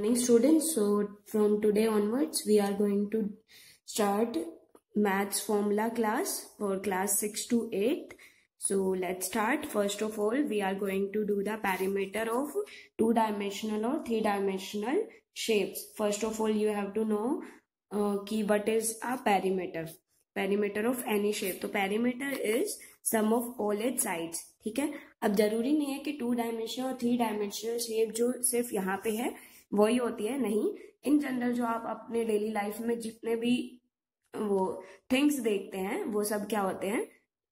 Morning students, so from today onwards we are going to start maths formula class for class 6 to 8. So let's start. First of all, we are going to do the perimeter of two-dimensional or three-dimensional shapes. First of all, you have to know what is a perimeter of any shape. तो perimeter is sum of all its sides. ठीक है, अब जरूरी नहीं है कि 2 dimensional और 3 dimensional shape जो सिर्फ यहाँ पे है वही होती है, नहीं. इन जनरल जो आप अपने डेली लाइफ में जितने भी वो थिंग्स देखते हैं वो सब क्या होते हैं,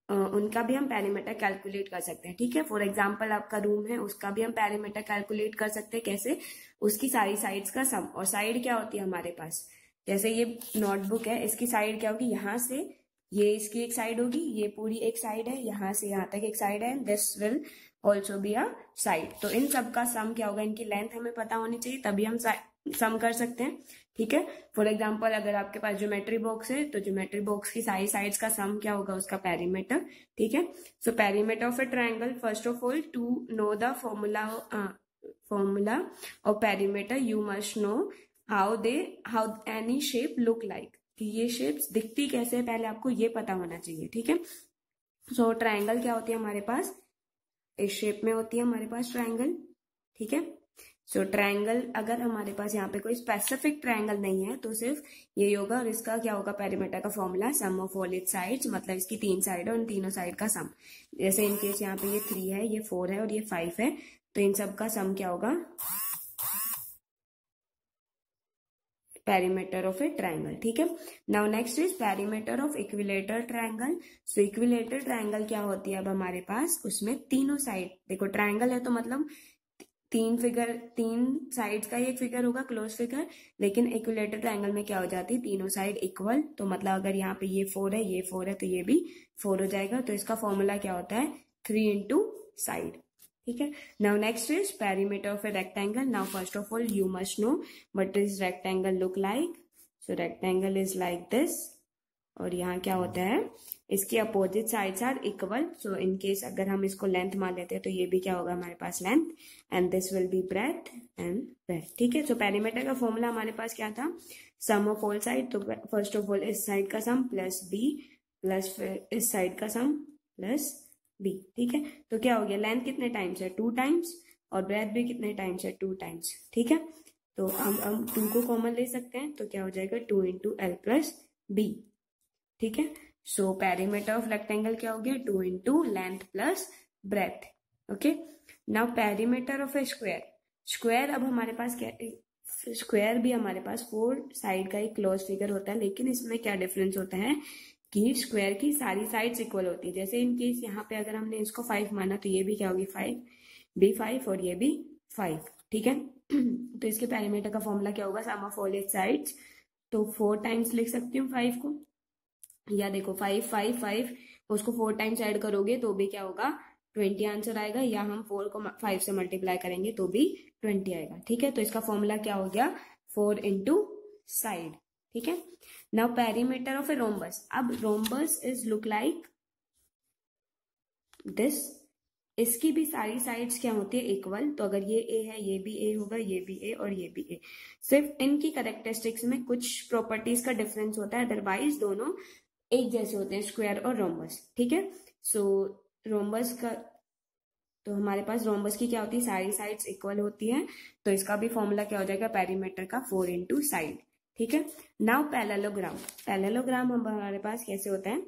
उनका भी हम पेरीमीटर कैलकुलेट कर सकते हैं. ठीक है, फॉर एग्जांपल आपका रूम है, उसका भी हम पेरीमीटर कैलकुलेट कर सकते हैं. कैसे? उसकी सारी साइड्स का सम. और साइड क्या होती है हमारे पास, जैसे ये नोटबुक है, इसकी साइड क्या होगी, यहाँ से ये इसकी एक साइड होगी, ये पूरी एक साइड है, यहाँ से यहाँ तक एक साइड है, this will also be a side. तो इन सब का सम क्या होगा, इनकी लेंथ हमें पता होनी चाहिए, तभी हम सम कर सकते हैं. ठीक है, फॉर एग्जांपल अगर आपके पास ज्योमेट्री बॉक्स है तो ज्योमेट्री बॉक्स की सारी साइड्स का सम क्या होगा, उसका पेरीमीटर. ठीक है, so perimeter of a triangle, first of all to know the formula of perimeter you must know how any shape look like, कि ये शेप्स दिखती कैसे है, पहले आपको ये पता होना चाहिए. ठीक है, सो ट्रायंगल क्या होती है हमारे पास, इस शेप में होती है हमारे पास ट्रायंगल. ठीक है, सो ट्रायंगल अगर हमारे पास यहाँ पे कोई स्पेसिफिक ट्रायंगल नहीं है तो सिर्फ ये होगा, और इसका क्या होगा पेरीमीटर का formula some of all it's sides, मतलब इसकी 3 साइड है और इन तीनों साइड का सम. जैसे इन केस यहाँ पे ये 3 है, ये 4 है और ये 5 है, तो इन सब का सम क्या होगा, पेरीमीटर ऑफ ए ट्रायंगल. ठीक है, now next is perimeter of equilateral triangle. So equilateral triangle क्या होती है, अब हमारे पास उसमें तीनों साइड, देखो ट्रायंगल है तो मतलब 3 साइड्स का एक फिगर होगा, क्लोज फिगर. लेकिन इक्विलेटरल ट्रायंगल में क्या हो जाती है, तीनों साइड इक्वल. तो मतलब अगर यहाँ पे ये 4 है, ये 4 है, तो ये भी 4 हो जाएगा. तो इसका फॉर्मूला क्या होता है, 3 इंटू साइड. ठीक है, now next is perimeter of a rectangle. Now first of all you must know what is rectangle look like. So rectangle is like this, और यहाँ क्या होता है, इसकी opposite sides are equal. So in case अगर हम इसको length मान लेते हैं तो ये भी क्या होगा हमारे पास length, and this will be breadth and breadth. ठीक है, सो पेरीमीटर का फॉर्मूला हमारे पास क्या था, सम ऑफ ऑल साइड. तो फर्स्ट ऑफ ऑल इस साइड का सम प्लस बी प्लस इस साइड का सम प्लस बी. ठीक है, तो क्या हो गया, लेंथ कितने टाइम्स है, 2 टाइम्स, और ब्रेथ भी कितने टाइम्स है, 2 टाइम्स. ठीक है, तो हम 2 को कॉमन ले सकते हैं, तो क्या हो जाएगा 2 इंटू एल प्लस बी. ठीक है, सो पेरीमीटर ऑफ रेक्टेंगल क्या हो गया, 2 into length plus breadth. Okay, now perimeter of A square. Square अब हमारे पास क्या, स्क्वायर भी हमारे पास 4 साइड का एक क्लोज फिगर होता है, लेकिन इसमें क्या डिफरेंस होता है कि स्क्वायर की सारी साइड्स इक्वल होती है. जैसे इन केस यहाँ पे अगर हमने इसको 5 माना तो ये भी क्या होगी 5, भी 5 और ये भी 5. ठीक है, तो इसके पेरीमीटर का फॉर्मूला क्या होगा, सम ऑफ ऑल इट्स साइड्स. तो 4 टाइम्स लिख सकती हूँ 5 को, या देखो 5 5 5, उसको 4 टाइम्स ऐड करोगे तो भी क्या होगा 20 आंसर आएगा, या हम 4 को 5 से मल्टीप्लाई करेंगे तो भी 20 आएगा. ठीक है, तो इसका फॉर्मूला क्या हो गया, 4 इंटू साइड. ठीक है, now perimeter of a rhombus. अब rhombus is look like this. इसकी भी सारी साइड्स क्या होती है, इक्वल. तो अगर ये ए है, ये भी ए होगा, ये भी ए और ये भी ए. सिर्फ इनकी कैरेक्टरिस्टिक्स में कुछ प्रॉपर्टीज का डिफरेंस होता है, अदरवाइज दोनों एक जैसे होते हैं, स्क्वायर और रोम्बस. ठीक है, सो रोम्बस का, तो हमारे पास रोम्बस की क्या होती है, सारी साइड्स इक्वल होती है, तो इसका भी फॉर्मूला क्या हो जाएगा पेरीमीटर का 4 इंटू साइड. ठीक है, नाउ पैरेललोग्राम. पैरेललोग्राम हमारे पास कैसे होता है,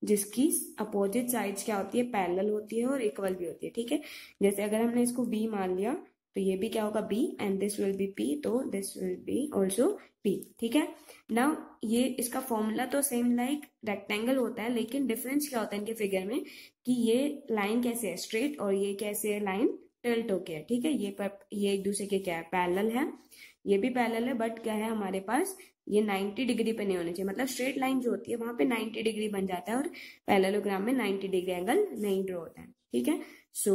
जिसकी अपोजिट साइड्स क्या होती है, पैरेलल होती है और इक्वल भी होती है. ठीक है, जैसे अगर हमने इसको बी मान लिया तो ये भी क्या होगा b, and this will be p, तो this will be also p. ठीक है, नाउ ये इसका फॉर्मूला तो सेम लाइक रेक्टेंगल होता है, लेकिन डिफरेंस क्या होता है इनके फिगर में, कि ये लाइन कैसे है स्ट्रेट, और ये कैसे है लाइन टिल्ट होके है. ठीक है, ये एक दूसरे के क्या है, पैरेलल है, ये भी पैरेलल है, बट क्या है हमारे पास ये 90 डिग्री पे नहीं होने चाहिए. मतलब स्ट्रेट लाइन जो होती है वहां पे 90 डिग्री बन जाता है, और पैरेललोग्राम में 90 डिग्री एंगल नहीं ड्रॉ होता है. ठीक है, सो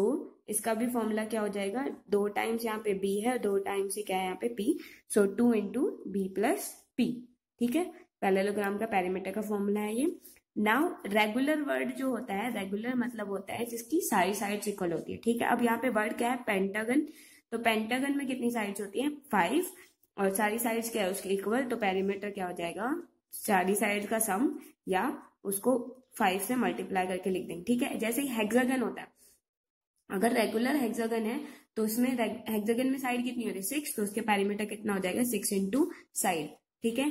इसका भी फॉर्मूला क्या हो जाएगा, 2 टाइम्स यहाँ पे बी है, 2 टाइम्स ही क्या है यहाँ पे पी, सो 2 इंटू बी प्लस पी. ठीक है, पैरेललोग्राम का पेरीमीटर का फॉर्मूला है ये. नाउ रेगुलर वर्ड जो होता है, रेगुलर मतलब होता है जिसकी सारी साइड्स इक्वल होती है. ठीक है, अब यहाँ पे वर्ड क्या है, पेंटागन. तो पेंटागन में कितनी साइड्स होती हैं 5, और सारी साइड्स क्या है उसके इक्वल, तो पेरीमीटर क्या हो जाएगा सारी साइड का सम, या उसको 5 से मल्टीप्लाई करके लिख देंगे। ठीक है, जैसे ही हेक्सागन होता है, अगर रेगुलर हेक्सागन है तो उसमें हेक्सागन में साइड कितनी होती है 6, तो उसके पेरीमीटर कितना हो जाएगा 6 इंटू साइड। ठीक है,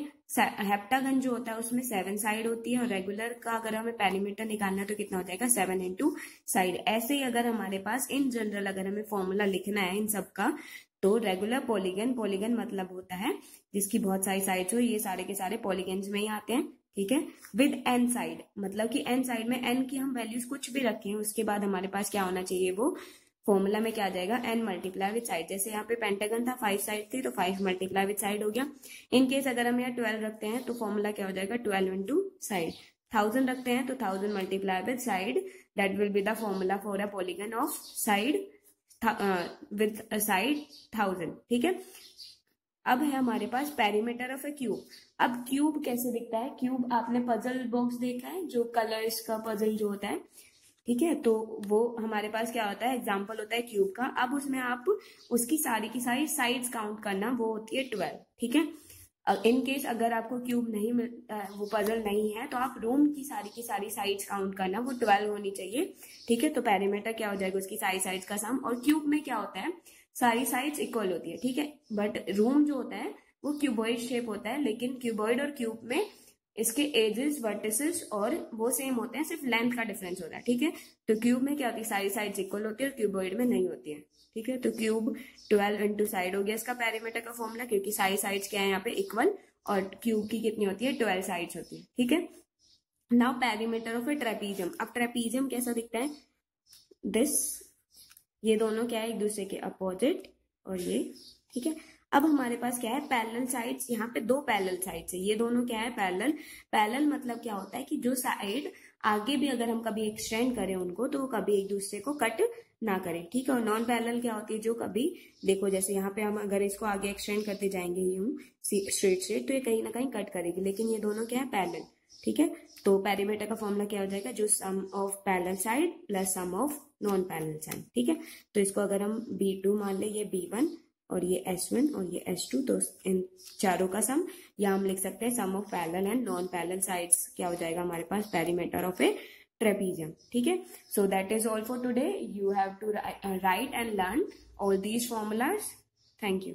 हेप्टागन जो होता है उसमें 7 साइड होती है, और रेगुलर का अगर हमें पेरीमीटर निकालना है तो कितना हो जाएगा 7 इंटू साइड। ऐसे ही अगर हमारे पास इन जनरल अगर हमें फॉर्मूला लिखना है इन सब का, तो रेगुलर पॉलीगन, पॉलीगन मतलब होता है जिसकी बहुत सारी साइड्स हो, ये सारे के सारे पॉलीगन्स में ही आते हैं। ठीक है, विद एन साइड, मतलब कि एन साइड में एन की हम वैल्यूज कुछ भी रखें, उसके बाद हमारे पास क्या होना चाहिए, वो फॉर्मूला में क्या आ जाएगा एन मल्टीप्लाई विद साइड। जैसे यहाँ पे पेंटागन था 5 साइड थी, तो 5 मल्टीप्लाई विद साइड हो गया। इन केस अगर हम यहाँ 12 रखते हैं तो फॉर्मूला क्या हो जाएगा 12 इंटू साइड। 1000 रखते हैं तो 1000 multiply with side, that will be the formula for a polygon of side with side 1000। ठीक है, अब है हमारे पास पेरीमीटर ऑफ ए क्यूब। अब क्यूब कैसे दिखता है, क्यूब आपने पजल बॉक्स देखा है, जो कलर्स का पजल जो होता है। ठीक है, तो वो हमारे पास क्या होता है, एग्जाम्पल होता है क्यूब का। अब उसमें आप उसकी सारी की सारी साइड्स काउंट करना, वो होती है 12। ठीक है, इन केस अगर आपको क्यूब नहीं वो पजल नहीं है, तो आप रूम की सारी साइड्स काउंट करना, वो 12 होनी चाहिए। ठीक है, तो पेरीमीटर क्या हो जाएगा उसकी सारी साइड्स का सम। और क्यूब में क्या होता है, सारी साइड्स इक्वल होती है। ठीक है, बट रूम जो होता है वो क्यूबॉइड शेप होता है, लेकिन क्यूबॉइड और क्यूब में इसके एजेस वर्टिसेस और वो सेम होते हैं, सिर्फ लेंथ का डिफरेंस होता है। ठीक है, तो क्यूब में क्या होती है सारी साइड्स इक्वल होती है, और क्यूबॉइड में नहीं होती है। ठीक है, तो क्यूब 12 इंटू साइड हो गया इसका पेरीमीटर का फॉर्मूला, क्योंकि सारी साइड्स क्या है यहाँ पे इक्वल, और क्यूब की कितनी होती है 12 साइड्स होती है। ठीक है, now perimeter of a trapezium. अब ट्रेपीजियम कैसा दिखता है, दिस, ये दोनों क्या है एक दूसरे के अपोजिट, और ये। ठीक है, अब हमारे पास क्या है पैरेलल साइड्स, यहाँ पे 2 पैरेलल साइड्स है, ये दोनों क्या है पैरेलल। पैरेलल मतलब क्या होता है कि जो साइड आगे भी अगर हम कभी एक्सटेंड करें उनको, तो वो कभी एक दूसरे को कट ना करें। ठीक है, और नॉन पैरेलल क्या होती है, जो कभी देखो जैसे यहाँ पे हम अगर इसको आगे एक्सटेंड करते जाएंगे यूं स्ट्रेट, तो ये कहीं ना कहीं कट करेगी, लेकिन ये दोनों क्या है पैरेलल। ठीक है, तो पेरीमीटर का फॉर्मूला क्या हो जाएगा, जो sum of parallel side plus sum of non parallel side. ठीक है, तो इसको अगर हम B2 मान ले, ये B1 और ये S1 और ये S2, तो इन चारों का सम, या हम लिख सकते हैं sum of parallel and non parallel sides क्या हो जाएगा हमारे पास पेरीमीटर ऑफ ए ट्रेपीजियम। ठीक है, so that is all for today. You have to write and learn all these formulas. Thank you.